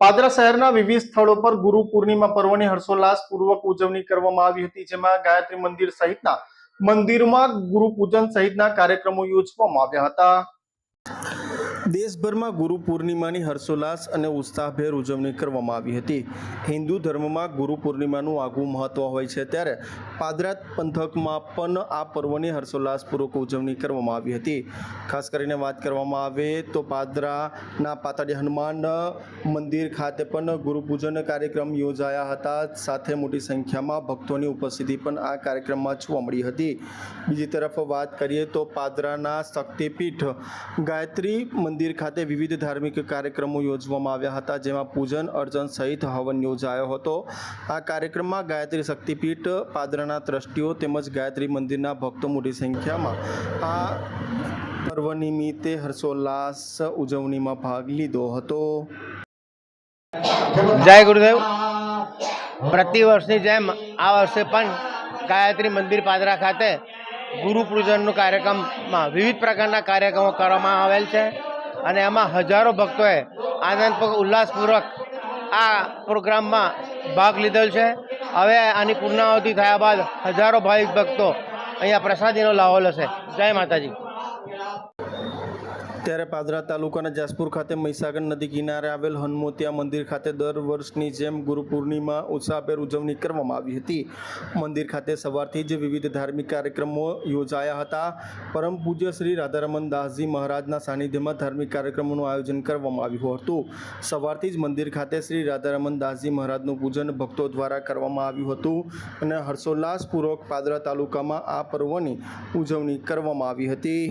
પાદરા શહેરના વિવિધ સ્થળો પર ગુરુ પૂર્ણિમા પર્વની હર્ષોલ્લાસપૂર્વક ઉજવણી કરવામાં આવી હતી, જેમાં ગાયત્રી મંદિર સહિતના મંદિરમાં ગુરુ પૂજન સહિતના કાર્યક્રમો યોજવામાં આવ્યા હતા। દેશભરમાં ગુરુ પૂર્ણિમાની હર્ષોલ્લાસ અને ઉત્સાહભેર ઉજવણી કરવામાં આવી હતી। હિન્દુ ધર્મમાં ગુરુ પૂર્ણિમાનું આગવું મહત્વ હોય છે, ત્યારે પાદરા પંથકમાં પણ આ પર્વની હર્ષોલ્લાસપૂર્વક ઉજવણી કરવામાં આવી હતી। ખાસ કરીને વાત કરવામાં આવે તો પાદરાના પાતળી હનુમાન મંદિર ખાતે પણ ગુરુ પૂજન કાર્યક્રમ યોજાયા હતા। સાથે મોટી સંખ્યામાં ભક્તોની ઉપસ્થિતિ પણ આ કાર્યક્રમમાં જોવા મળી હતી। બીજી તરફ વાત કરીએ તો પાદરાના શક્તિપીઠ ગાયત્રી મંદિર ખાતે વિવિધ ધાર્મિક કાર્યક્રમો યોજવામાં આવ્યા હતા, જેમાં પૂજન અર્ચન સહિત હવન યોજાયો હતો। આ કાર્યક્રમમાં ગાયત્રી શક્તિપીઠ પાદરાના ટ્રસ્ટીઓ તેમજ ગાયત્રી મંદિરના ભક્તો મોટી સંખ્યામાં આ પર્વ નિમિત્તે હર્ષોલ્લાસ ઉજવણીમાં ભાગ લીધો હતો। जय गुरुदेव। प्रतिवर्षની જેમ આ વર્ષે પણ ગાયત્રી મંદિર પાદરા ખાતે ગુરુ પૂજનનો કાર્યક્રમમાં વિવિધ પ્રકારના કાર્યક્રમો કરવામાં આવેલ છે અને એમાં હજારો ભક્તોએ આનંદપૂર્વક ઉલ્લાસપૂર્વક આ પ્રોગ્રામમાં ભાગ લીધેલ છે। હવે આની પૂર્ણાહુતિ થયા બાદ હજારો ભાવિક ભક્તો અહીંયા પ્રસાદીનો લાવો લેશે। જય માતાજી। ત્યારે પાદરા તાલુકાના જાસપુર ખાતે મહીસાગર નદી કિનારે આવેલ હનુમોતિયા મંદિર ખાતે દર વર્ષની જેમ ગુરુ પૂર્ણિમા ઉત્સાહભેર ઉજવણી કરવામાં આવી હતી। મંદિર ખાતે સવારથી જ વિવિધ ધાર્મિક કાર્યક્રમો યોજાયા હતા। પરમ પૂજ્ય શ્રી રાધારમણ દાસજી મહારાજના સાનિધ્યમાં ધાર્મિક કાર્યક્રમોનું આયોજન કરવામાં આવ્યું હતું। સવારથી જ મંદિર ખાતે શ્રી રાધારમણ દાસજી મહારાજનું પૂજન ભક્તો દ્વારા કરવામાં આવ્યું હતું અને હર્ષોલ્લાસપૂર્વક પાદરા તાલુકામાં આ પર્વની ઉજવણી કરવામાં આવી હતી।